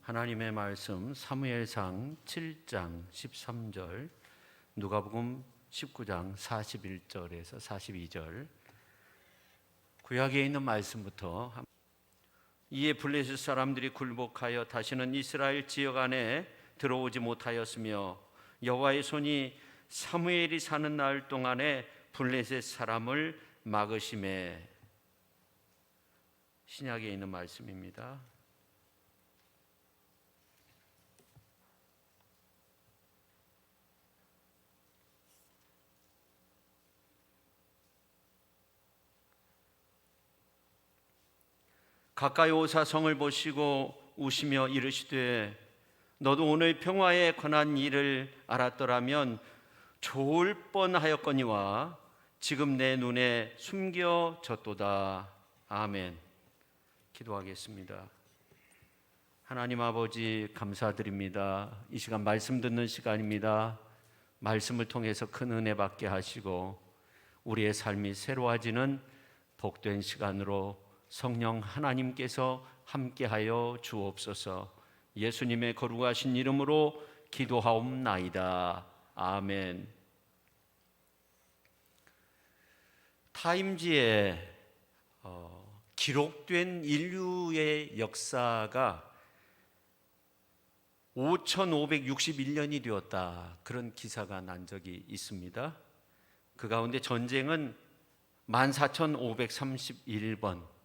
하나님의 말씀 사무엘상 7장 13절, 누가복음 19장 41절에서 42절, 구약에 있는 말씀부터. 이에 블레셋 사람들이 굴복하여 다시는 이스라엘 지역 안에 들어오지 못하였으며 여호와의 손이 사무엘이 사는 날 동안에 블레셋 사람을 막으심에. 신약에 있는 말씀입니다. 가까이 오사 성을 보시고 우시며 이르시되 너도 오늘 평화에 관한 일을 알았더라면 좋을 뻔하였거니와 지금 내 눈에 숨겨졌도다. 아멘. 기도하겠습니다. 하나님 아버지, 감사드립니다. 이 시간 말씀 듣는 시간입니다. 말씀을 통해서 큰 은혜 받게 하시고 우리의 삶이 새로워지는 복된 시간으로 성령 하나님께서 함께하여 주옵소서. 예수님의 거룩하신 이름으로 기도하옵나이다. 아멘. 타임지에 기록된 인류의 역사가 5561년이 되었다, 그런 기사가 난 적이 있습니다. 그 가운데 전쟁은 14,531번.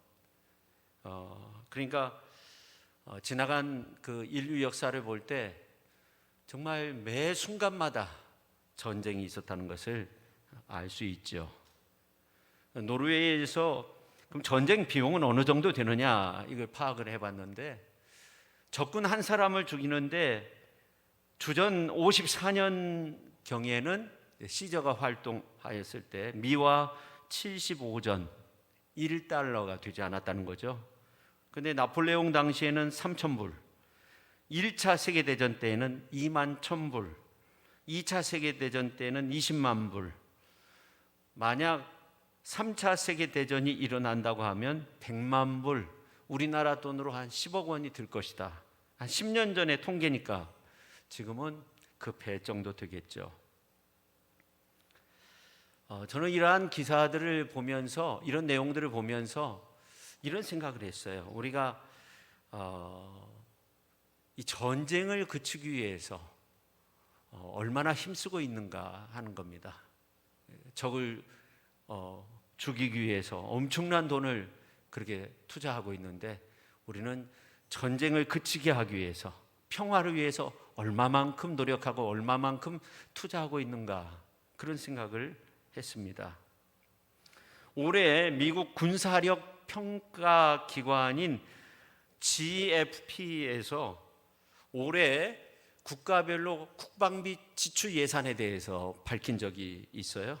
그러니까 지나간 그 인류 역사를 볼 때 정말 매 순간마다 전쟁이 있었다는 것을 알 수 있죠. 노르웨이에서 그럼 전쟁 비용은 어느 정도 되느냐, 이걸 파악을 해봤는데 적군 한 사람을 죽이는데 주전 54년 경에는 시저가 활동하였을 때 미화 75전 1달러가 되지 않았다는 거죠. 근데 나폴레옹 당시에는 3,000불, 1차 세계대전 때에는 21,000불, 2차 세계대전 때에는 20만 불. 만약 3차 세계대전이 일어난다고 하면 100만 불, 우리나라 돈으로 한 10억 원이 들 것이다. 한 10년 전의 통계니까 지금은 그 배 정도 되겠죠. 저는 이러한 기사들을 보면서, 이런 내용들을 보면서 이런 생각을 했어요. 우리가 이 전쟁을 그치기 위해서 얼마나 힘쓰고 있는가 하는 겁니다. 적을 죽이기 위해서 엄청난 돈을 그렇게 투자하고 있는데 우리는 전쟁을 그치게 하기 위해서, 평화를 위해서 얼마만큼 노력하고 얼마만큼 투자하고 있는가, 그런 생각을 했습니다. 올해 미국 군사력 평가 기관인 GFP에서 올해 국가별로 국방비 지출 예산에 대해서 밝힌 적이 있어요.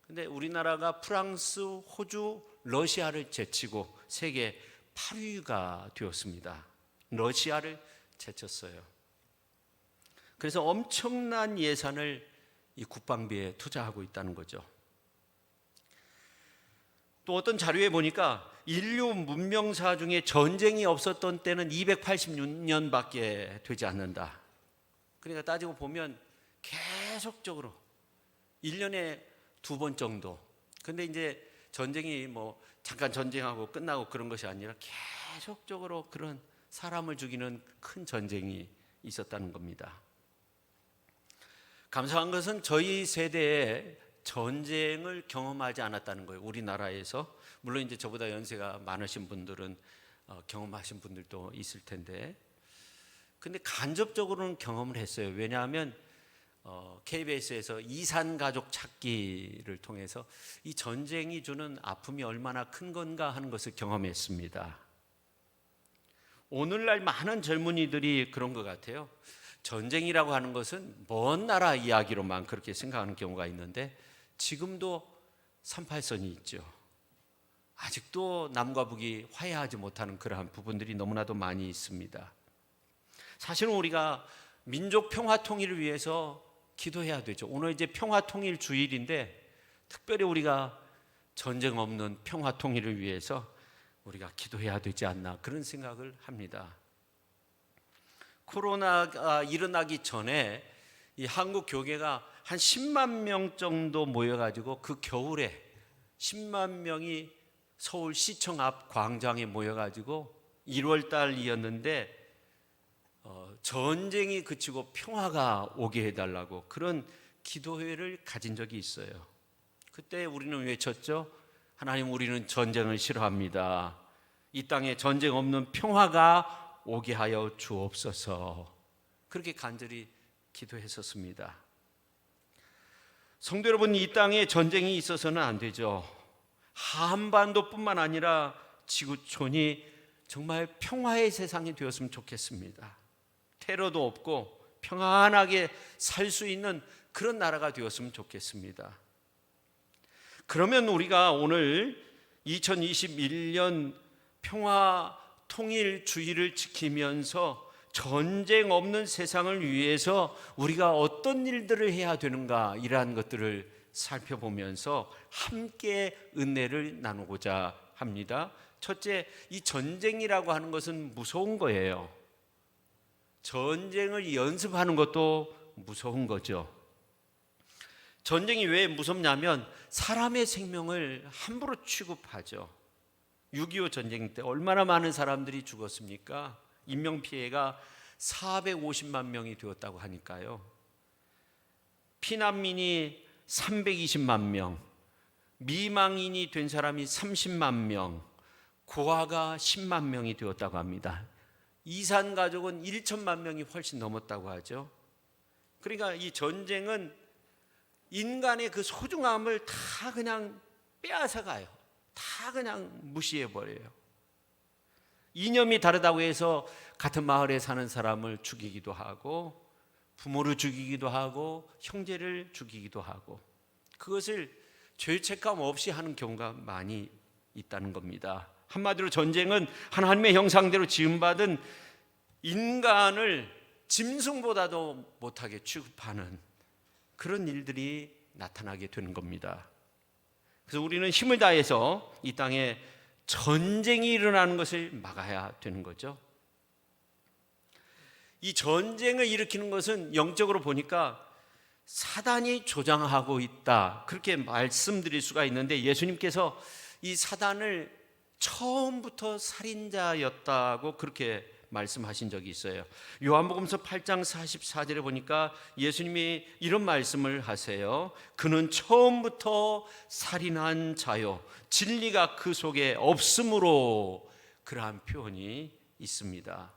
근데 우리나라가 프랑스, 호주, 러시아를 제치고 세계 8위가 되었습니다. 러시아를 제쳤어요. 그래서 엄청난 예산을 이 국방비에 투자하고 있다는 거죠. 또 어떤 자료에 보니까 인류 문명사 중에 전쟁이 없었던 때는 286년밖에 되지 않는다. 그러니까 따지고 보면 계속적으로 1년에 2번 정도. 근데 이제 전쟁이 뭐 잠깐 전쟁하고 끝나고 그런 것이 아니라 계속적으로 그런 사람을 죽이는 큰 전쟁이 있었다는 겁니다. 감사한 것은 저희 세대에 전쟁을 경험하지 않았다는 거예요. 우리나라에서. 물론 이제 저보다 연세가 많으신 분들은 경험하신 분들도 있을 텐데, 근데 간접적으로는 경험을 했어요. 왜냐하면 KBS에서 이산가족 찾기를 통해서 이 전쟁이 주는 아픔이 얼마나 큰 건가 하는 것을 경험했습니다. 오늘날 많은 젊은이들이 그런 것 같아요. 전쟁이라고 하는 것은 먼 나라 이야기로만 그렇게 생각하는 경우가 있는데 지금도 38선이 있죠. 아직도 남과 북이 화해하지 못하는 그러한 부분들이 너무나도 많이 있습니다. 사실은 우리가 민족 평화 통일을 위해서 기도해야 되죠. 오늘 이제 평화 통일 주일인데 특별히 우리가 전쟁 없는 평화 통일을 위해서 우리가 기도해야 되지 않나, 그런 생각을 합니다. 코로나가 일어나기 전에 이 한국 교계가 한 10만 명 정도 모여가지고 그 겨울에 10만 명이 서울 시청 앞 광장에 모여가지고 1월 달이었는데 전쟁이 그치고 평화가 오게 해달라고 그런 기도회를 가진 적이 있어요. 그때 우리는 외쳤죠. 하나님, 우리는 전쟁을 싫어합니다. 이 땅에 전쟁 없는 평화가 오게 하여 주옵소서. 그렇게 간절히 기도했었습니다. 성도 여러분, 이 땅에 전쟁이 있어서는 안 되죠. 한반도뿐만 아니라 지구촌이 정말 평화의 세상이 되었으면 좋겠습니다. 테러도 없고 평안하게 살 수 있는 그런 나라가 되었으면 좋겠습니다. 그러면 우리가 오늘 2021년 평화 통일 주의를 지키면서 전쟁 없는 세상을 위해서 우리가 어떤 일들을 해야 되는가, 이러한 것들을 살펴보면서 함께 은혜를 나누고자 합니다. 첫째, 이 전쟁이라고 하는 것은 무서운 거예요. 전쟁을 연습하는 것도 무서운 거죠. 전쟁이 왜 무섭냐면 사람의 생명을 함부로 취급하죠. 6.25 전쟁 때 얼마나 많은 사람들이 죽었습니까? 인명피해가 450만 명이 되었다고 하니까요. 피난민이 320만 명, 미망인이 된 사람이 30만 명, 고아가 10만 명이 되었다고 합니다. 이산 가족은 1천만 명이 훨씬 넘었다고 하죠. 그러니까 이 전쟁은 인간의 그 소중함을 다 그냥 빼앗아가요. 다 그냥 무시해버려요. 이념이 다르다고 해서 같은 마을에 사는 사람을 죽이기도 하고, 부모를 죽이기도 하고, 형제를 죽이기도 하고, 그것을 죄책감 없이 하는 경우가 많이 있다는 겁니다. 한마디로 전쟁은 하나님의 형상대로 지음받은 인간을 짐승보다도 못하게 취급하는 그런 일들이 나타나게 되는 겁니다. 그래서 우리는 힘을 다해서 이 땅에 전쟁이 일어나는 것을 막아야 되는 거죠. 이 전쟁을 일으키는 것은 영적으로 보니까 사단이 조장하고 있다, 그렇게 말씀드릴 수가 있는데, 예수님께서 이 사단을 처음부터 살인자였다고 그렇게 말씀하신 적이 있어요. 요한복음서 8장 44절에 보니까 예수님이 이런 말씀을 하세요. 그는 처음부터 살인한 자요, 진리가 그 속에 없으므로, 그러한 표현이 있습니다.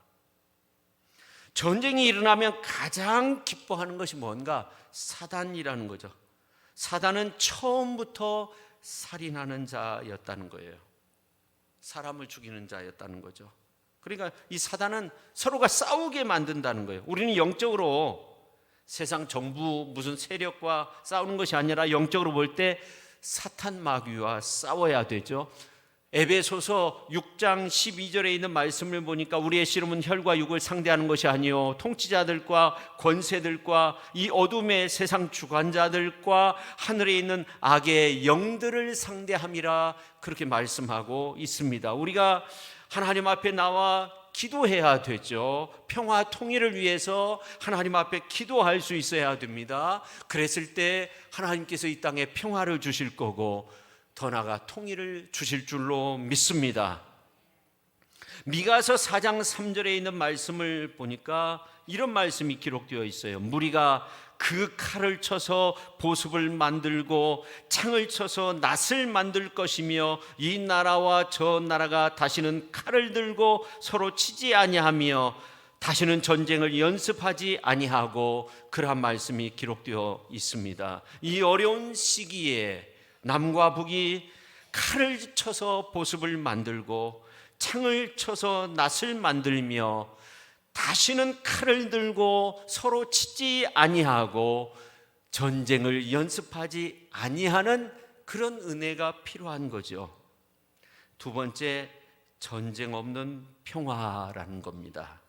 전쟁이 일어나면 가장 기뻐하는 것이 뭔가? 사단이라는 거죠. 사단은 처음부터 살인하는 자였다는 거예요. 사람을 죽이는 자였다는 거죠. 그러니까 이 사단은 서로가 싸우게 만든다는 거예요. 우리는 영적으로 세상 정부 무슨 세력과 싸우는 것이 아니라 영적으로 볼 때 사탄 마귀와 싸워야 되죠. 에베소서 6장 12절에 있는 말씀을 보니까 우리의 씨름은 혈과 육을 상대하는 것이 아니요 통치자들과 권세들과 이 어둠의 세상 주관자들과 하늘에 있는 악의 영들을 상대함이라, 그렇게 말씀하고 있습니다. 우리가 하나님 앞에 나와 기도해야 되죠. 평화 통일을 위해서 하나님 앞에 기도할 수 있어야 됩니다. 그랬을 때 하나님께서 이 땅에 평화를 주실 거고 더 나아가 통일을 주실 줄로 믿습니다. 미가서 4장 3절에 있는 말씀을 보니까 이런 말씀이 기록되어 있어요. 무리가 그 칼을 쳐서 보습을 만들고 창을 쳐서 낫을 만들 것이며 이 나라와 저 나라가 다시는 칼을 들고 서로 치지 아니하며 다시는 전쟁을 연습하지 아니하고, 그러한 말씀이 기록되어 있습니다. 이 어려운 시기에 남과 북이 칼을 쳐서 보습을 만들고 창을 쳐서 낫을 만들며 다시는 칼을 들고 서로 치지 아니하고 전쟁을 연습하지 아니하는 그런 은혜가 필요한 거죠. 두 번째, 전쟁 없는 평화라는 겁니다.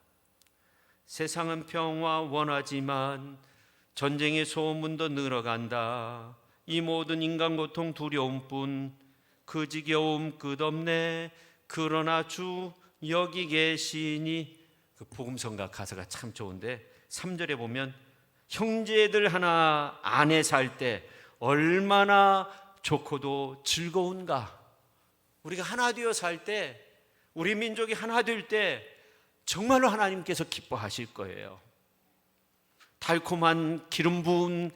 세상은 평화 원하지만 전쟁의 소문도 늘어간다. 이 모든 인간 고통 두려움뿐 그 지겨움 끝없네. 그러나 주 여기 계시니 그 복음성가 가사가 참 좋은데 3절에 보면 형제들 하나 안에 살 때 얼마나 좋고도 즐거운가. 우리가 하나 되어 살 때, 우리 민족이 하나 될 때 정말로 하나님께서 기뻐하실 거예요. 달콤한 기름 부은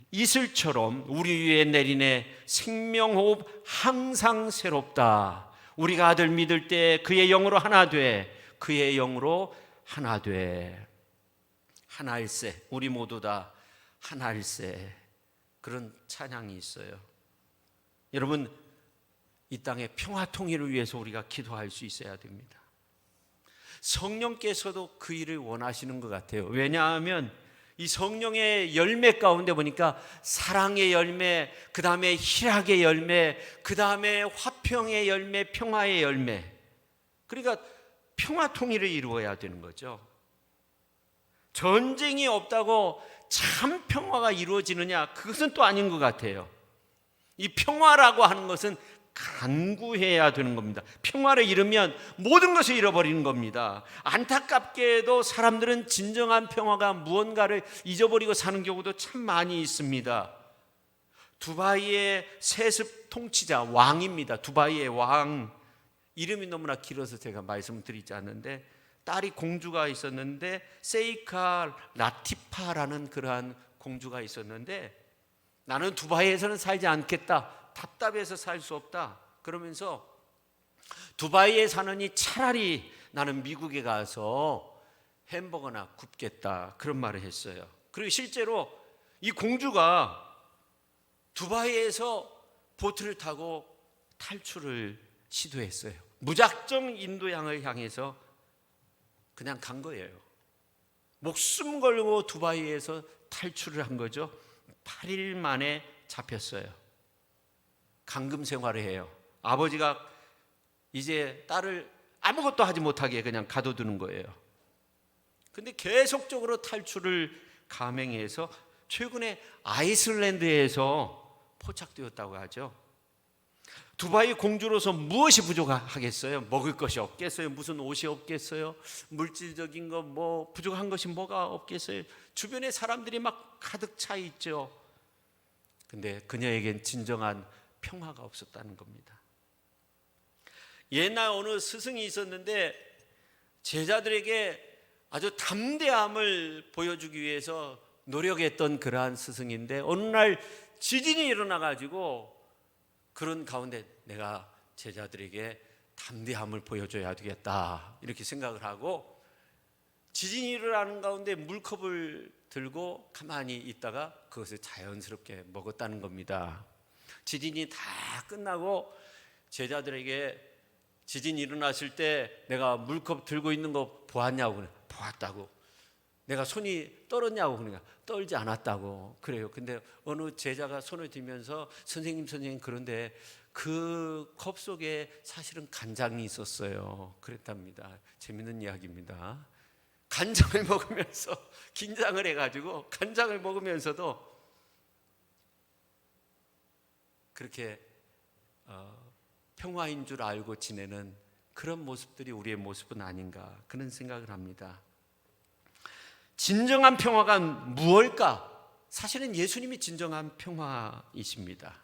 이슬처럼 우리 위에 내리네 생명호흡 항상 새롭다. 우리가 아들 믿을 때 그의 영으로 하나 돼, 그의 영으로 하나 돼. 하나일세, 우리 모두 다 하나일세. 그런 찬양이 있어요. 여러분, 이 땅의 평화 통일을 위해서 우리가 기도할 수 있어야 됩니다. 성령께서도 그 일을 원하시는 것 같아요. 왜냐하면 이 성령의 열매 가운데 보니까 사랑의 열매, 그 다음에 희락의 열매, 그 다음에 화평의 열매, 평화의 열매. 그러니까 평화 통일을 이루어야 되는 거죠. 전쟁이 없다고 참 평화가 이루어지느냐? 그것은 또 아닌 것 같아요. 이 평화라고 하는 것은 간구해야 되는 겁니다. 평화를 잃으면 모든 것을 잃어버리는 겁니다. 안타깝게도 사람들은 진정한 평화가 무언가를 잊어버리고 사는 경우도 참 많이 있습니다. 두바이의 세습 통치자 왕입니다. 두바이의 왕, 이름이 너무나 길어서 제가 말씀드리지 않는데, 딸이 공주가 있었는데 세이카 라티파라는 그러한 공주가 있었는데, 나는 두바이에서는 살지 않겠다, 답답해서 살 수 없다, 그러면서 두바이에 사느니 차라리 나는 미국에 가서 햄버거나 굽겠다, 그런 말을 했어요. 그리고 실제로 이 공주가 두바이에서 보트를 타고 탈출을 시도했어요. 무작정 인도양을 향해서 그냥 간 거예요. 목숨 걸고 두바이에서 탈출을 한 거죠. 8일 만에 잡혔어요. 감금 생활을 해요. 아버지가 이제 딸을 아무것도 하지 못하게 그냥 가둬두는 거예요. 근데 계속적으로 탈출을 감행해서 최근에 아이슬란드에서 포착되었다고 하죠. 두바이 공주로서 무엇이 부족하겠어요? 먹을 것이 없겠어요? 무슨 옷이 없겠어요? 물질적인 거 뭐 부족한 것이 뭐가 없겠어요? 주변에 사람들이 막 가득 차 있죠. 근데 그녀에겐 진정한 평화가 없었다는 겁니다. 옛날 어느 스승이 있었는데 제자들에게 아주 담대함을 보여주기 위해서 노력했던 그러한 스승인데, 어느 날 지진이 일어나가지고 그런 가운데 내가 제자들에게 담대함을 보여줘야 되겠다, 이렇게 생각을 하고 지진이 일어나는 가운데 물컵을 들고 가만히 있다가 그것을 자연스럽게 먹었다는 겁니다. 지진이 다 끝나고 제자들에게 지진이 일어났을 때 내가 물컵 들고 있는 거 보았냐고, 그래. 보았다고. 내가 손이 떨었냐고, 그러니까 떨지 않았다고 그래요. 근데 어느 제자가 손을 들면서 선생님 그런데 그 컵 속에 사실은 간장이 있었어요, 그랬답니다. 재밌는 이야기입니다. 간장을 먹으면서 긴장을 해가지고 간장을 먹으면서도 그렇게 평화인 줄 알고 지내는 그런 모습들이 우리의 모습은 아닌가, 그런 생각을 합니다. 진정한 평화가 무엇일까? 사실은 예수님이 진정한 평화이십니다.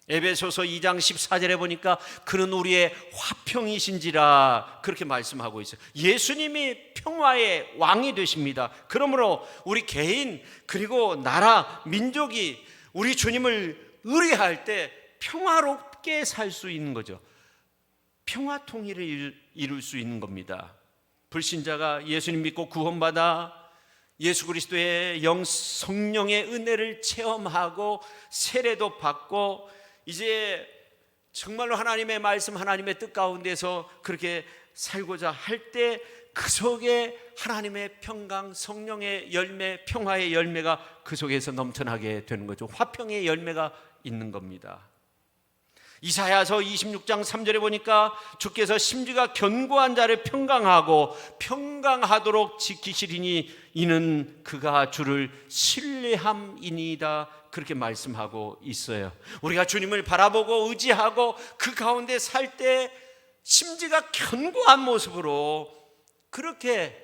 에베소서 2장 14절에 보니까 그는 우리의 화평이신지라, 그렇게 말씀하고 있어요. 예수님이 평화의 왕이 되십니다. 그러므로 우리 개인 그리고 나라 민족이 우리 주님을 의뢰할 때 평화롭게 살 수 있는 거죠. 평화 통일을 이룰 수 있는 겁니다. 불신자가 예수님 믿고 구원받아 예수 그리스도의 성령의 은혜를 체험하고 세례도 받고 이제 정말로 하나님의 말씀, 하나님의 뜻 가운데서 그렇게 살고자 할 때 그 속에 하나님의 평강, 성령의 열매, 평화의 열매가 그 속에서 넘쳐나게 되는 거죠. 화평의 열매가 있는 겁니다. 이사야서 26장 3절에 보니까 주께서 심지가 견고한 자를 평강하고 평강하도록 지키시리니 이는 그가 주를 신뢰함이니이다, 그렇게 말씀하고 있어요. 우리가 주님을 바라보고 의지하고 그 가운데 살 때 심지가 견고한 모습으로 그렇게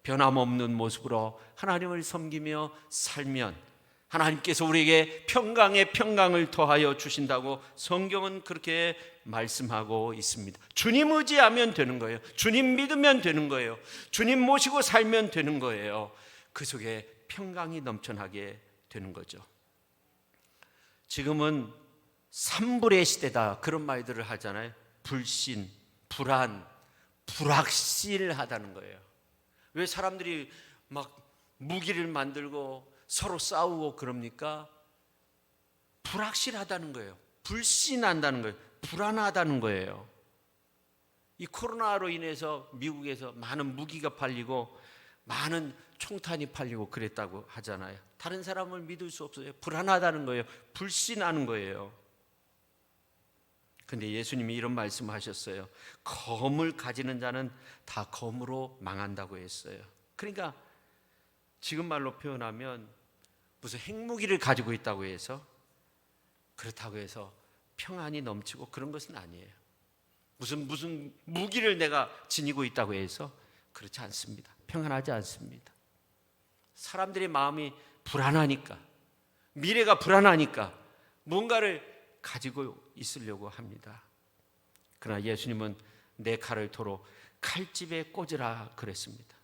변함없는 모습으로 하나님을 섬기며 살면 하나님께서 우리에게 평강의 평강을 더하여 주신다고 성경은 그렇게 말씀하고 있습니다. 주님 의지하면 되는 거예요. 주님 믿으면 되는 거예요. 주님 모시고 살면 되는 거예요. 그 속에 평강이 넘쳐나게 되는 거죠. 지금은 산불의 시대다, 그런 말들을 하잖아요. 불신, 불안, 불확실하다는 거예요. 왜 사람들이 막 무기를 만들고 서로 싸우고 그럽니까? 불확실하다는 거예요. 불신한다는 거예요. 불안하다는 거예요. 이 코로나로 인해서 미국에서 많은 무기가 팔리고 많은 총탄이 팔리고 그랬다고 하잖아요. 다른 사람을 믿을 수 없어요. 불안하다는 거예요. 불신하는 거예요. 근데 예수님이 이런 말씀하셨어요. 검을 가지는 자는 다 검으로 망한다고 했어요. 그러니까 지금 말로 표현하면 무슨 핵무기를 가지고 있다고 해서, 그렇다고 해서 평안이 넘치고 그런 것은 아니에요. 무슨 무기를 내가 지니고 있다고 해서 그렇지 않습니다. 평안하지 않습니다. 사람들의 마음이 불안하니까, 미래가 불안하니까 뭔가를 가지고 있으려고 합니다. 그러나 예수님은 내 칼을 도로 칼집에 꽂으라 그랬습니다.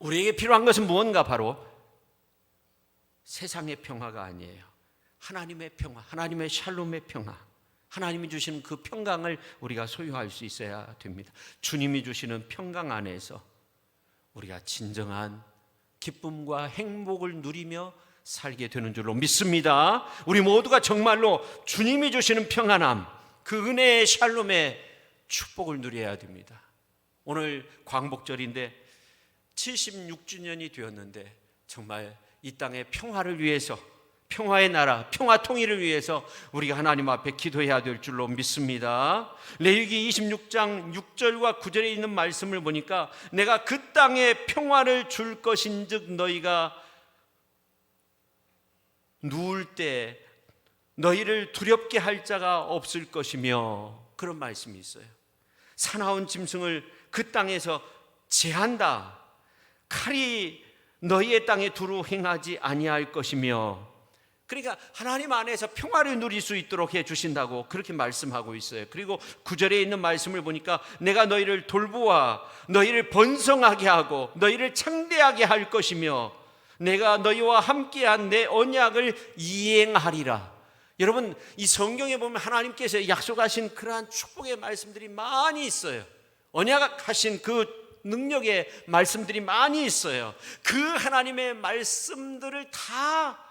우리에게 필요한 것은 무언가? 바로 세상의 평화가 아니에요. 하나님의 평화, 하나님의 샬롬의 평화, 하나님이 주시는 그 평강을 우리가 소유할 수 있어야 됩니다. 주님이 주시는 평강 안에서 우리가 진정한 기쁨과 행복을 누리며 살게 되는 줄로 믿습니다. 우리 모두가 정말로 주님이 주시는 평안함, 그 은혜의 샬롬의 축복을 누려야 됩니다. 오늘 광복절인데 76주년이 되었는데 정말 이 땅의 평화를 위해서, 평화의 나라, 평화 통일을 위해서 우리가 하나님 앞에 기도해야 될 줄로 믿습니다. 레위기 26장 6절과 9절에 있는 말씀을 보니까 내가 그 땅에 평화를 줄 것인즉 너희가 누울 때 너희를 두렵게 할 자가 없을 것이며, 그런 말씀이 있어요. 사나운 짐승을 그 땅에서 제한다. 칼이 너희의 땅에 두루 행하지 아니할 것이며, 그러니까 하나님 안에서 평화를 누릴 수 있도록 해주신다고 그렇게 말씀하고 있어요. 그리고 9절에 있는 말씀을 보니까 내가 너희를 돌보아 너희를 번성하게 하고 너희를 창대하게 할 것이며 내가 너희와 함께한 내 언약을 이행하리라. 여러분, 이 성경에 보면 하나님께서 약속하신 그러한 축복의 말씀들이 많이 있어요. 언약하신 그 능력의 말씀들이 많이 있어요. 그 하나님의 말씀들을 다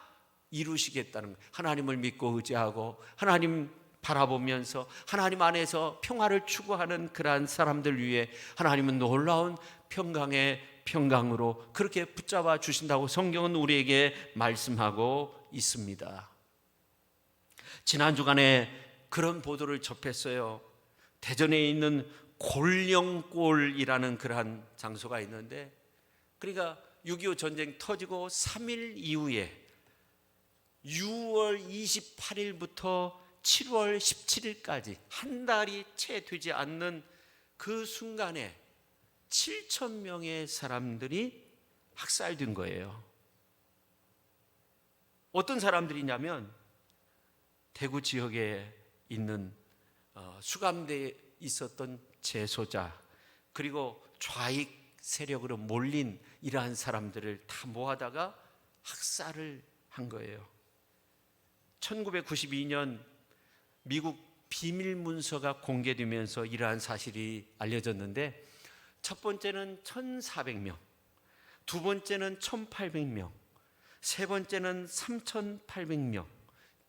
이루시겠다는 거예요. 하나님을 믿고 의지하고 하나님 바라보면서 하나님 안에서 평화를 추구하는 그러한 사람들 위해 하나님은 놀라운 평강의 평강으로 그렇게 붙잡아 주신다고 성경은 우리에게 말씀하고 있습니다. 지난 주간에 그런 보도를 접했어요. 대전에 있는 골령골이라는 그러한 장소가 있는데, 그러니까 6.25 전쟁 터지고 3일 이후에 6월 28일부터 7월 17일까지 한 달이 채 되지 않는 그 순간에 7,000명의 사람들이 학살된 거예요. 어떤 사람들이냐면 대구 지역에 있는 수감대에 있었던 재소자, 그리고 좌익 세력으로 몰린 이러한 사람들을 다 모아다가 학살을 한 거예요. 1992년 미국 비밀 문서가 공개되면서 이러한 사실이 알려졌는데, 첫 번째는 1,400명, 두 번째는 1,800명, 세 번째는 3,800명,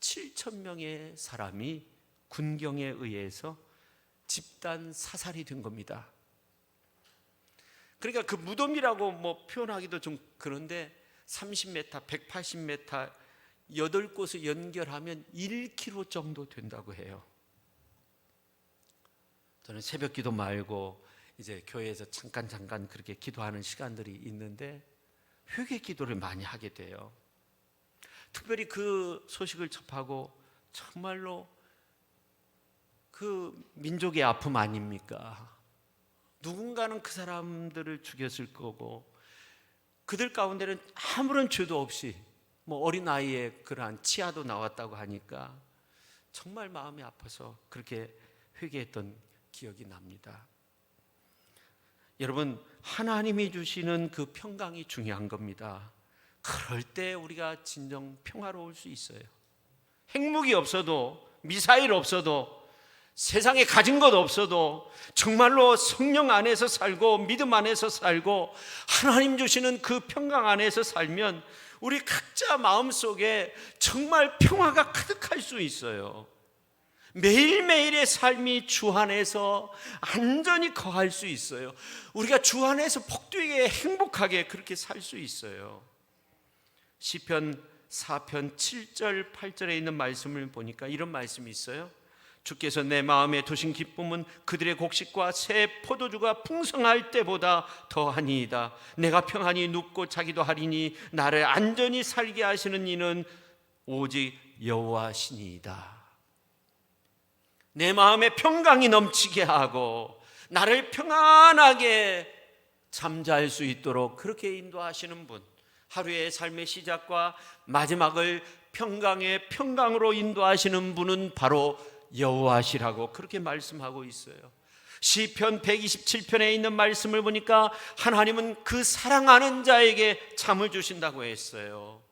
7,000명의 사람이 군경에 의해서 집단 사살이 된 겁니다. 그러니까 그 무덤이라고 뭐 표현하기도 좀 그런데 30m, 180m 8곳을 연결하면 1km 정도 된다고 해요. 저는 새벽 기도 말고 이제 교회에서 잠깐 그렇게 기도하는 시간들이 있는데 회개 기도를 많이 하게 돼요. 특별히 그 소식을 접하고 정말로 그 민족의 아픔 아닙니까? 누군가는 그 사람들을 죽였을 거고, 그들 가운데는 아무런 죄도 없이 어린 아이의 그러한 치아도 나왔다고 하니까 정말 마음이 아파서 그렇게 회개했던 기억이 납니다. 여러분, 하나님이 주시는 그 평강이 중요한 겁니다. 그럴 때 우리가 진정 평화로울 수 있어요. 핵무기 없어도, 미사일 없어도, 세상에 가진 것 없어도 정말로 성령 안에서 살고 믿음 안에서 살고 하나님 주시는 그 평강 안에서 살면 우리 각자 마음속에 정말 평화가 가득할 수 있어요. 매일매일의 삶이 주 안에서 안전히 거할 수 있어요. 우리가 주 안에서 복되게 행복하게 그렇게 살 수 있어요. 시편 4편 7절 8절에 있는 말씀을 보니까 이런 말씀이 있어요. 주께서 내 마음에 두신 기쁨은 그들의 곡식과 새 포도주가 풍성할 때보다 더하니이다. 내가 평안히 눕고 자기도 하리니 나를 안전히 살게 하시는 이는 오직 여호와시니이다. 내 마음에 평강이 넘치게 하고 나를 평안하게 잠잘 수 있도록 그렇게 인도하시는 분, 하루의 삶의 시작과 마지막을 평강의 평강으로 인도하시는 분은 바로 여호와시라고 그렇게 말씀하고 있어요. 시편 127편에 있는 말씀을 보니까 하나님은 그 사랑하는 자에게 잠을 주신다고 했어요.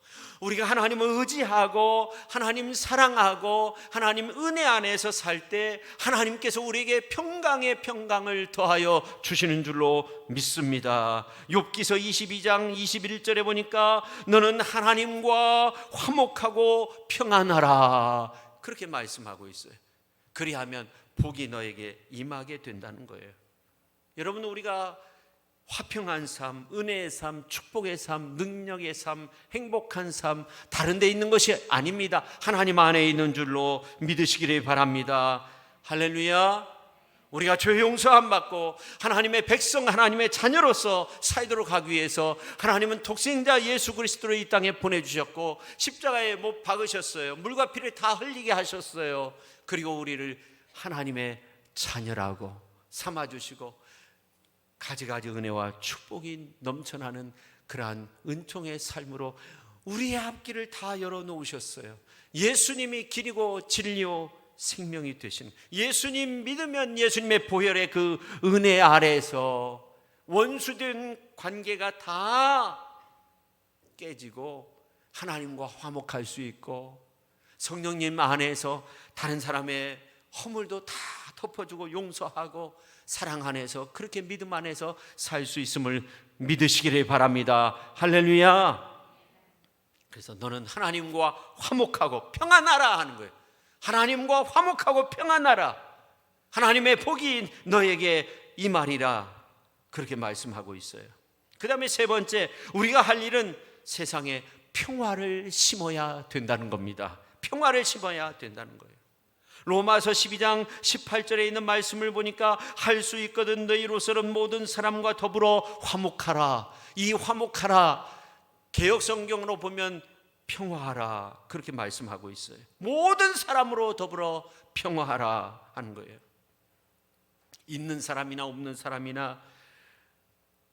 우리가 하나님을 의지하고 하나님 사랑하고 하나님 은혜 안에서 살 때 하나님께서 우리에게 평강의 평강을 더하여 주시는 줄로 믿습니다. 욥기서 22장 21절에 보니까 너는 하나님과 화목하고 평안하라 그렇게 말씀하고 있어요. 그리하면 복이 너에게 임하게 된다는 거예요. 여러분, 우리가 화평한 삶, 은혜의 삶, 축복의 삶, 능력의 삶, 행복한 삶 다른 데 있는 것이 아닙니다. 하나님 안에 있는 줄로 믿으시기를 바랍니다. 할렐루야. 우리가 죄 용서함 받고 하나님의 백성, 하나님의 자녀로서 살도록 하기 위해서 하나님은 독생자 예수 그리스도를 이 땅에 보내주셨고 십자가에 못 박으셨어요. 물과 피를 다 흘리게 하셨어요. 그리고 우리를 하나님의 자녀라고 삼아주시고 가지가지 은혜와 축복이 넘쳐나는 그러한 은총의 삶으로 우리의 앞길을 다 열어놓으셨어요. 예수님이 길이고 진리요 생명이 되신, 예수님 믿으면 예수님의 보혈의 그 은혜 아래에서 원수된 관계가 다 깨지고 하나님과 화목할 수 있고 성령님 안에서 다른 사람의 허물도 다 덮어주고 용서하고 사랑 안에서 그렇게 믿음 안에서 살 수 있음을 믿으시기를 바랍니다. 할렐루야. 그래서 너는 하나님과 화목하고 평안하라 하는 거예요. 하나님과 화목하고 평안하라. 하나님의 복이 너에게 임하리라 그렇게 말씀하고 있어요. 그 다음에 세 번째, 우리가 할 일은 세상에 평화를 심어야 된다는 겁니다. 평화를 심어야 된다는 거예요. 로마서 12장 18절에 있는 말씀을 보니까 할 수 있거든 너희로서는 모든 사람과 더불어 화목하라. 이 화목하라 개역성경으로 보면 평화하라 그렇게 말씀하고 있어요. 모든 사람으로 더불어 평화하라 하는 거예요. 있는 사람이나 없는 사람이나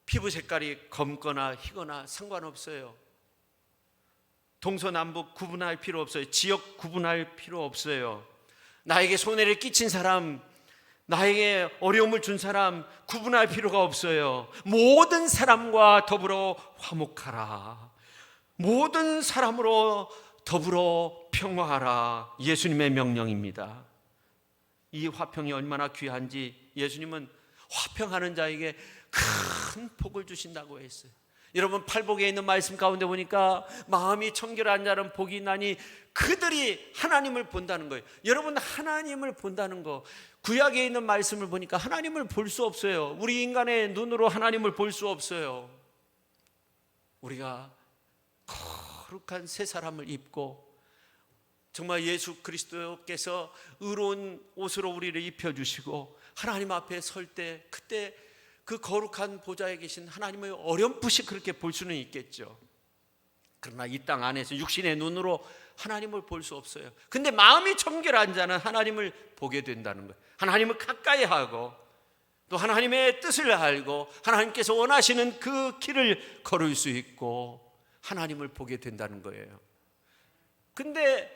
피부 색깔이 검거나 희거나 상관없어요. 동서남북 구분할 필요 없어요. 지역 구분할 필요 없어요. 나에게 손해를 끼친 사람, 나에게 어려움을 준 사람 구분할 필요가 없어요. 모든 사람과 더불어 화목하라. 모든 사람으로 더불어 평화하라. 예수님의 명령입니다. 이 화평이 얼마나 귀한지 예수님은 화평하는 자에게 큰 복을 주신다고 했어요. 여러분, 팔복에 있는 말씀 가운데 보니까 마음이 청결한 자는 복이 나니 그들이 하나님을 본다는 거예요. 여러분, 하나님을 본다는 거, 구약에 있는 말씀을 보니까 하나님을 볼 수 없어요. 우리 인간의 눈으로 하나님을 볼 수 없어요. 우리가 거룩한 새 사람을 입고 정말 예수 그리스도께서 의로운 옷으로 우리를 입혀주시고 하나님 앞에 설 때 그때 그 거룩한 보좌에 계신 하나님을 어렴풋이 그렇게 볼 수는 있겠죠. 그러나 이 땅 안에서 육신의 눈으로 하나님을 볼 수 없어요. 근데 마음이 청결한 자는 하나님을 보게 된다는 거예요. 하나님을 가까이 하고 또 하나님의 뜻을 알고 하나님께서 원하시는 그 길을 걸을 수 있고 하나님을 보게 된다는 거예요. 근데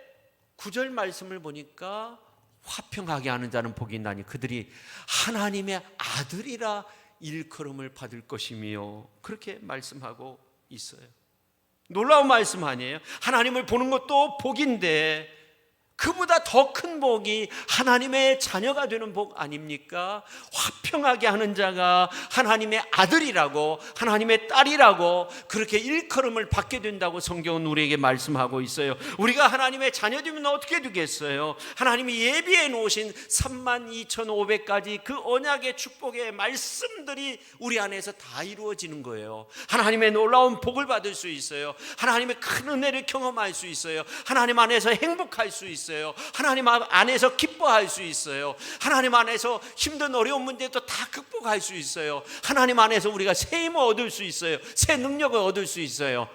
9절 말씀을 보니까 화평하게 하는 자는 복이 있나니 그들이 하나님의 아들이라 일컬음을 받을 것이며, 그렇게 말씀하고 있어요. 놀라운 말씀 아니에요? 하나님을 보는 것도 복인데 그보다 더 큰 복이 하나님의 자녀가 되는 복 아닙니까? 화평하게 하는 자가 하나님의 아들이라고, 하나님의 딸이라고 그렇게 일컬음을 받게 된다고 성경은 우리에게 말씀하고 있어요. 우리가 하나님의 자녀되면 어떻게 되겠어요? 하나님이 예비해 놓으신 32,500가지 그 언약의 축복의 말씀들이 우리 안에서 다 이루어지는 거예요. 하나님의 놀라운 복을 받을 수 있어요. 하나님의 큰 은혜를 경험할 수 있어요. 하나님 안에서 행복할 수 있어요. 하나님 안에서 기뻐할 수 있어요. 하나님 안에서 힘든 어려운 문제도 다 극복할 수 있어요. 하나님 안에서 우리가 새 힘을 얻을 수 있어요. 새 능력을 얻을 수 있어요.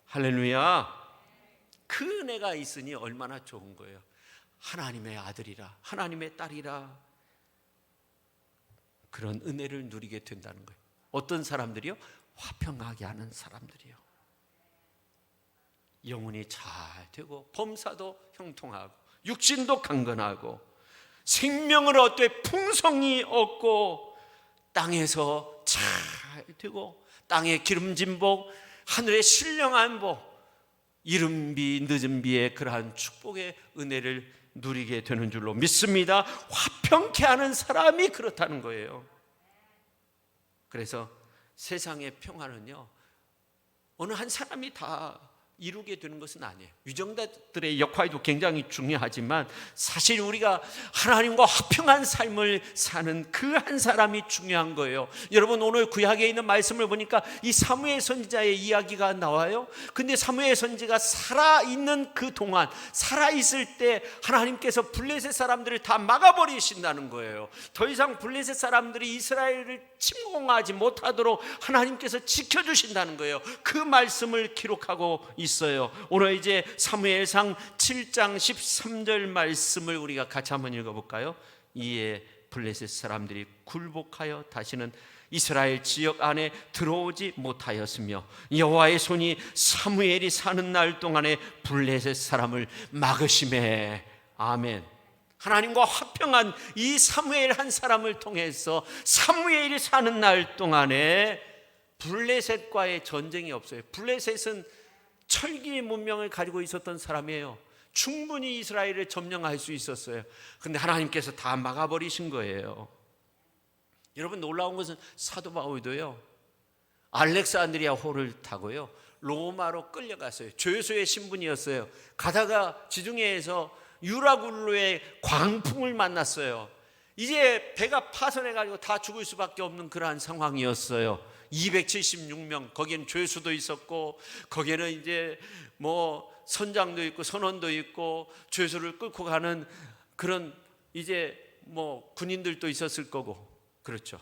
할렐루야. 그 은혜가 있으니 얼마나 좋은 거예요. 하나님의 아들이라, 하나님의 딸이라, 그런 은혜를 누리게 된다는 거예요. 어떤 사람들이요? 화평하게 하는 사람들이요. 영혼이 잘 되고 범사도 형통하고 육신도 강건하고 생명을 얻되 풍성히 얻고 땅에서 잘 되고 땅의 기름진 복, 하늘의 신령한 복, 이른 비 늦은 비의 그러한 축복의 은혜를 누리게 되는 줄로 믿습니다. 화평케 하는 사람이 그렇다는 거예요. 그래서 세상의 평화는요, 어느 한 사람이 다 이루게 되는 것은 아니에요. 유정자들의 역할도 굉장히 중요하지만 사실 우리가 하나님과 화평한 삶을 사는 그 한 사람이 중요한 거예요. 여러분, 오늘 구약에 있는 말씀을 보니까 이 사무엘 선지자의 이야기가 나와요. 근데 사무엘 선지자가 살아있는 그 동안, 살아있을 때 하나님께서 블레셋 사람들을 다 막아버리신다는 거예요. 더 이상 블레셋 사람들이 이스라엘을 침공하지 못하도록 하나님께서 지켜주신다는 거예요. 그 말씀을 기록하고 있어요. 오늘 이제 사무엘상 7장 13절 말씀을 우리가 같이 한번 읽어볼까요? 이에 블레셋 사람들이 굴복하여 다시는 이스라엘 지역 안에 들어오지 못하였으며 여호와의 손이 사무엘이 사는 날 동안에 블레셋 사람을 막으시매. 아멘. 하나님과 화평한 이 사무엘 한 사람을 통해서 사무엘이 사는 날 동안에 블레셋과의 전쟁이 없어요. 블레셋은 철기 문명을 가지고 있었던 사람이에요. 충분히 이스라엘을 점령할 수 있었어요. 그런데 하나님께서 다 막아버리신 거예요. 여러분, 놀라운 것은 사도 바울도요, 알렉산드리아 호를 타고요 로마로 끌려갔어요. 죄수의 신분이었어요. 가다가 지중해에서 유라굴로의 광풍을 만났어요. 이제 배가 파손해가지고 다 죽을 수밖에 없는 그러한 상황이었어요. 276명, 거기엔 죄수도 있었고 거기에는 이제 뭐 선장도 있고 선원도 있고 죄수를 끌고 가는 그런 이제 뭐 군인들도 있었을 거고, 그렇죠.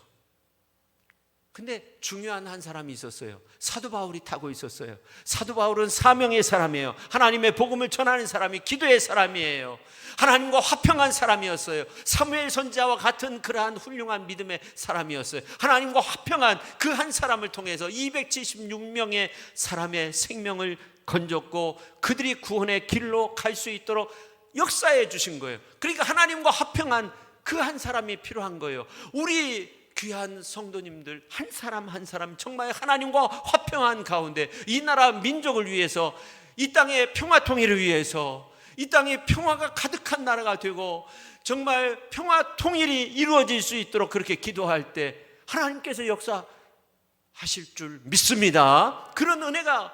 근데 중요한 한 사람이 있었어요. 사도 바울이 타고 있었어요. 사도 바울은 사명의 사람이에요. 하나님의 복음을 전하는 사람이, 기도의 사람이에요. 하나님과 화평한 사람이었어요. 사무엘 선지자와 같은 그러한 훌륭한 믿음의 사람이었어요. 하나님과 화평한 그 한 사람을 통해서 276명의 사람의 생명을 건졌고 그들이 구원의 길로 갈 수 있도록 역사해 주신 거예요. 그러니까 하나님과 화평한 그 한 사람이 필요한 거예요. 우리 귀한 성도님들 한 사람 한 사람 정말 하나님과 화평한 가운데 이 나라 민족을 위해서, 이 땅의 평화 통일을 위해서, 이 땅에 평화가 가득한 나라가 되고 정말 평화 통일이 이루어질 수 있도록 그렇게 기도할 때 하나님께서 역사하실 줄 믿습니다. 그런 은혜가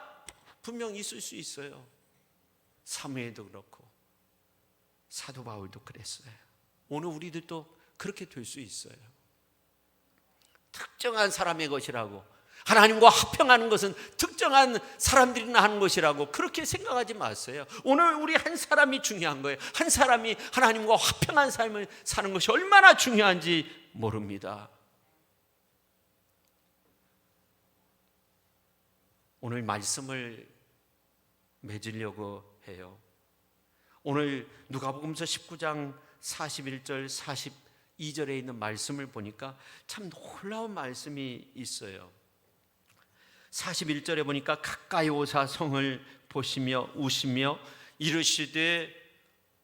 분명 있을 수 있어요. 사무엘도 그렇고 사도 바울도 그랬어요. 오늘 우리들도 그렇게 될 수 있어요. 특정한 사람의 것이라고, 하나님과 화평하는 것은 특정한 사람들이나 하는 것이라고 그렇게 생각하지 마세요. 오늘 우리 한 사람이 중요한 거예요. 한 사람이 하나님과 화평한 삶을 사는 것이 얼마나 중요한지 모릅니다. 오늘 말씀을 맺으려고 해요. 오늘 누가복음서 19장 41절 2절에 있는 말씀을 보니까 참 놀라운 말씀이 있어요. 41절에 보니까 가까이 오사 성을 보시며 우시며 이르시되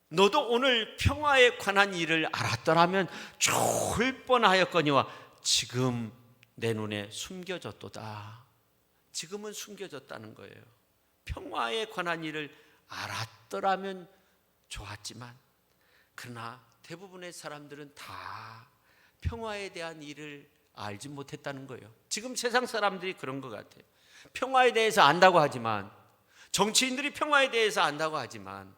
너도 오늘 평화에 관한 일을 알았더라면 좋을 뻔하였거니와 지금 내 눈에 숨겨졌도다. 지금은 숨겨졌다는 거예요. 평화에 관한 일을 알았더라면 좋았지만 그러나 대부분의 사람들은 다 평화에 대한 일을 알지 못했다는 거예요. 지금 세상 사람들이 그런 것 같아요. 평화에 대해서 안다고 하지만, 정치인들이 평화에 대해서 안다고 하지만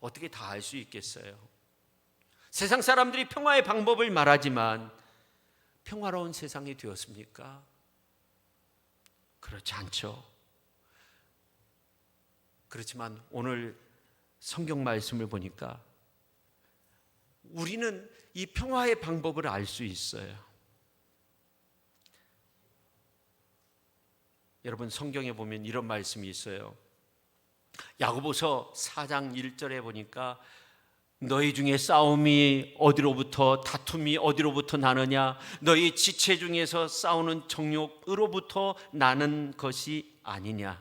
어떻게 다 알 수 있겠어요? 세상 사람들이 평화의 방법을 말하지만 평화로운 세상이 되었습니까? 그렇지 않죠. 그렇지만 오늘 성경 말씀을 보니까 우리는 이 평화의 방법을 알 수 있어요. 여러분, 성경에 보면 이런 말씀이 있어요. 야고보서 4장 1절에 보니까 너희 중에 싸움이 어디로부터, 다툼이 어디로부터 나느냐? 너희 지체 중에서 싸우는 정욕으로부터 나는 것이 아니냐?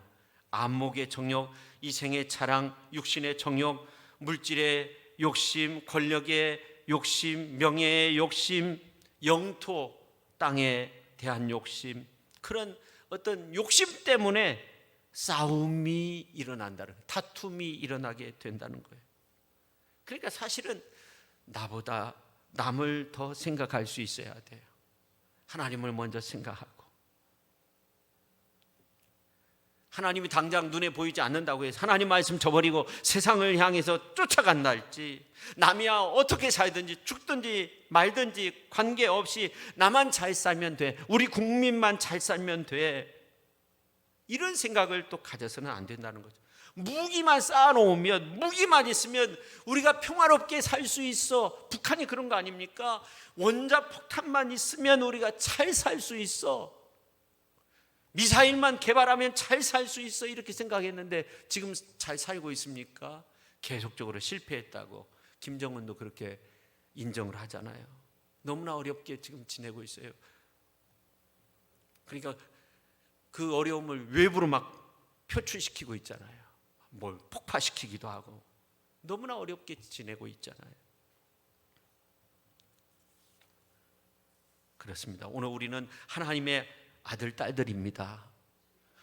안목의 정욕, 이생의 자랑, 육신의 정욕, 물질의 욕심, 권력의 욕심, 명예의 욕심, 영토, 땅에 대한 욕심, 그런 어떤 욕심 때문에 싸움이 일어난다는 거예요. 다툼이 일어나게 된다는 거예요. 그러니까 사실은 나보다 남을 더 생각할 수 있어야 돼요. 하나님을 먼저 생각하고, 하나님이 당장 눈에 보이지 않는다고 해서 하나님 말씀 저버리고 세상을 향해서 쫓아간다 할지, 남이야 어떻게 살든지 죽든지 말든지 관계없이 나만 잘 살면 돼, 우리 국민만 잘 살면 돼, 이런 생각을 또 가져서는 안 된다는 거죠. 무기만 쌓아놓으면, 무기만 있으면 우리가 평화롭게 살 수 있어. 북한이 그런 거 아닙니까? 원자폭탄만 있으면 우리가 잘 살 수 있어. 미사일만 개발하면 잘 살 수 있어. 이렇게 생각했는데 지금 잘 살고 있습니까? 계속적으로 실패했다고 김정은도 그렇게 인정을 하잖아요. 너무나 어렵게 지금 지내고 있어요. 그러니까 그 어려움을 외부로 막 표출시키고 있잖아요. 뭘 폭파시키기도 하고 너무나 어렵게 지내고 있잖아요. 그렇습니다. 오늘 우리는 하나님의 아들, 딸들입니다.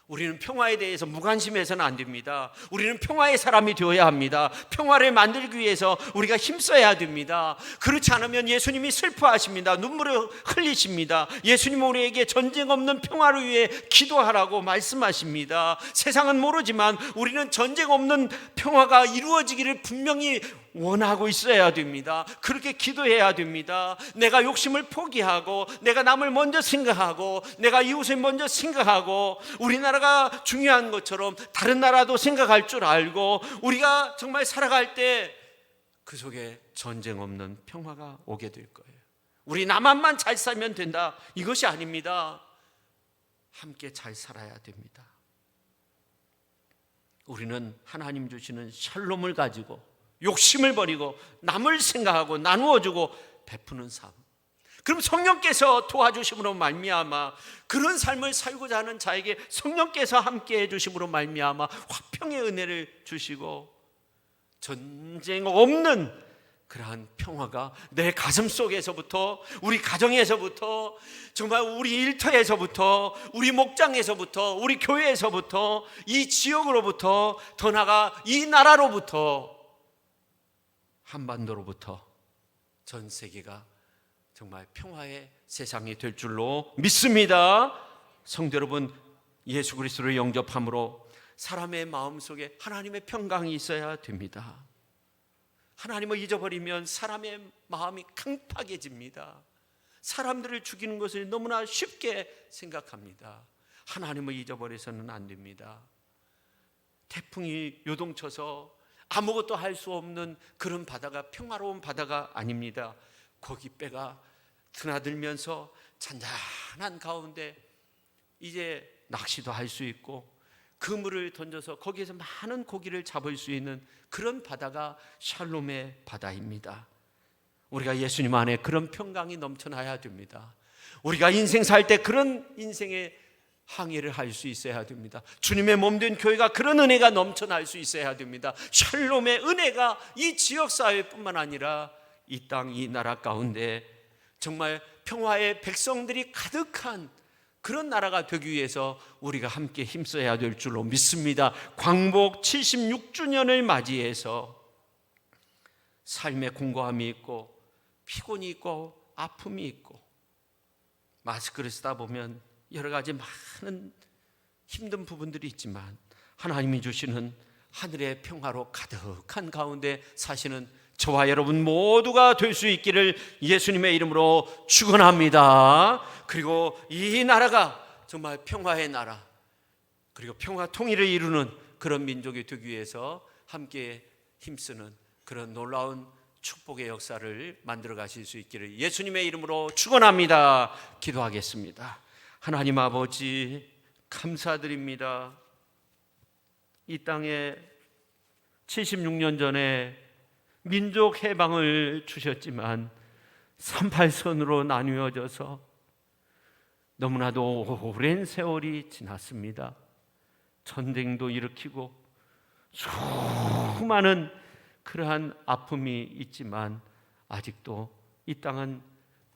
우리는 평화에 대해서 무관심해서는 안 됩니다. 우리는 평화의 사람이 되어야 합니다. 평화를 만들기 위해서 우리가 힘써야 됩니다. 그렇지 않으면 예수님이 슬퍼하십니다. 눈물을 흘리십니다. 예수님은 우리에게 전쟁 없는 평화를 위해 기도하라고 말씀하십니다. 세상은 모르지만 우리는 전쟁 없는 평화가 이루어지기를 분명히 원하고 있어야 됩니다. 그렇게 기도해야 됩니다. 내가 욕심을 포기하고, 내가 남을 먼저 생각하고, 내가 이웃을 먼저 생각하고, 우리나라가 중요한 것처럼 다른 나라도 생각할 줄 알고, 우리가 정말 살아갈 때 그 속에 전쟁 없는 평화가 오게 될 거예요. 우리 남한만 잘 살면 된다, 이것이 아닙니다. 함께 잘 살아야 됩니다. 우리는 하나님 주시는 샬롬을 가지고 욕심을 버리고 남을 생각하고 나누어주고 베푸는 삶, 그럼 성령께서 도와주심으로 말미암아 그런 삶을 살고자 하는 자에게 성령께서 함께 해주심으로 말미암아 화평의 은혜를 주시고 전쟁 없는 그러한 평화가 내 가슴 속에서부터, 우리 가정에서부터, 정말 우리 일터에서부터, 우리 목장에서부터, 우리 교회에서부터, 이 지역으로부터, 더 나아가 이 나라로부터, 한반도로부터 전 세계가 정말 평화의 세상이 될 줄로 믿습니다. 성도 여러분, 예수 그리스도를 영접함으로 사람의 마음속에 하나님의 평강이 있어야 됩니다. 하나님을 잊어버리면 사람의 마음이 강팍해집니다. 사람들을 죽이는 것을 너무나 쉽게 생각합니다. 하나님을 잊어버려서는 안 됩니다. 태풍이 요동쳐서 아무것도 할 수 없는 그런 바다가 평화로운 바다가 아닙니다. 고깃배가 드나들면서 잔잔한 가운데 이제 낚시도 할 수 있고 그물을 던져서 거기에서 많은 고기를 잡을 수 있는 그런 바다가 샬롬의 바다입니다. 우리가 예수님 안에 그런 평강이 넘쳐나야 됩니다. 우리가 인생 살 때 그런 인생의 항해를 할 수 있어야 됩니다. 주님의 몸된 교회가 그런 은혜가 넘쳐날 수 있어야 됩니다. 샬롬의 은혜가 이 지역사회뿐만 아니라 이 땅, 이 나라 가운데 정말 평화의 백성들이 가득한 그런 나라가 되기 위해서 우리가 함께 힘써야 될 줄로 믿습니다. 광복 76주년을 맞이해서 삶의 공고함이 있고 피곤이 있고 아픔이 있고 마스크를 쓰다 보면 여러 가지 많은 힘든 부분들이 있지만 하나님이 주시는 하늘의 평화로 가득한 가운데 사시는 저와 여러분 모두가 될 수 있기를 예수님의 이름으로 축원합니다. 그리고 이 나라가 정말 평화의 나라, 그리고 평화 통일을 이루는 그런 민족이 되기 위해서 함께 힘쓰는 그런 놀라운 축복의 역사를 만들어 가실 수 있기를 예수님의 이름으로 축원합니다. 기도하겠습니다. 하나님 아버지 감사드립니다. 이 땅에 76년 전에 민족 해방을 주셨지만 38선으로 나뉘어져서 너무나도 오랜 세월이 지났습니다. 전쟁도 일으키고 수많은 그러한 아픔이 있지만 아직도 이 땅은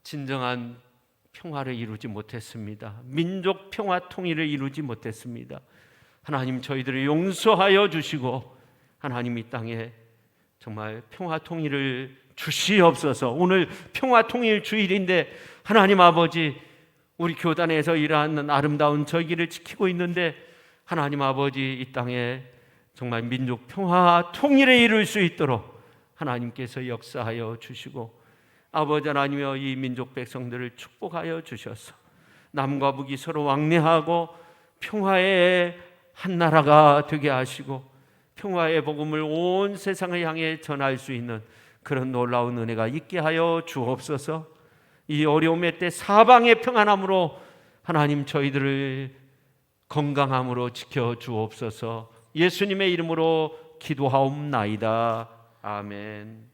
진정한 평화를 이루지 못했습니다. 민족 평화 통일을 이루지 못했습니다. 하나님 저희들을 용서하여 주시고 하나님 이 땅에 정말 평화 통일을 주시옵소서. 오늘 평화 통일 주일인데 하나님 아버지 우리 교단에서 일하는 아름다운 절기를 지키고 있는데 하나님 아버지 이 땅에 정말 민족 평화 통일을 이룰 수 있도록 하나님께서 역사하여 주시고 아버지 하나님여 이 민족 백성들을 축복하여 주셔서 남과 북이 서로 왕래하고 평화의 한 나라가 되게 하시고 평화의 복음을 온 세상을 향해 전할 수 있는 그런 놀라운 은혜가 있게 하여 주옵소서. 이 어려움의 때 사방의 평안함으로 하나님 저희들을 건강함으로 지켜 주옵소서. 예수님의 이름으로 기도하옵나이다. 아멘.